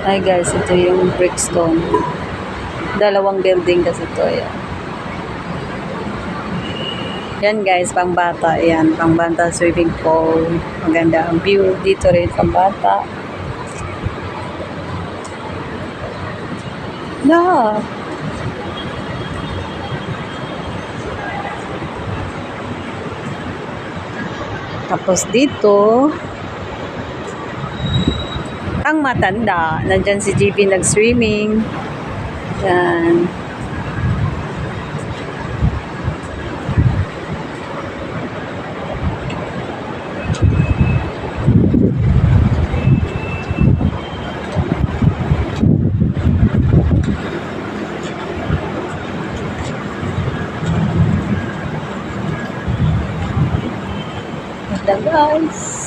Ay guys, ito yung Brickstone. Dalawang building kasi ito. Ayan. Yan guys, pang bata. Ayan, pang bata swimming pool. Maganda ang view. Dito rin pang bata. No. Tapos dito, ang matanda. Nandyan si JP nag-swimming. Yan. Ganda guys.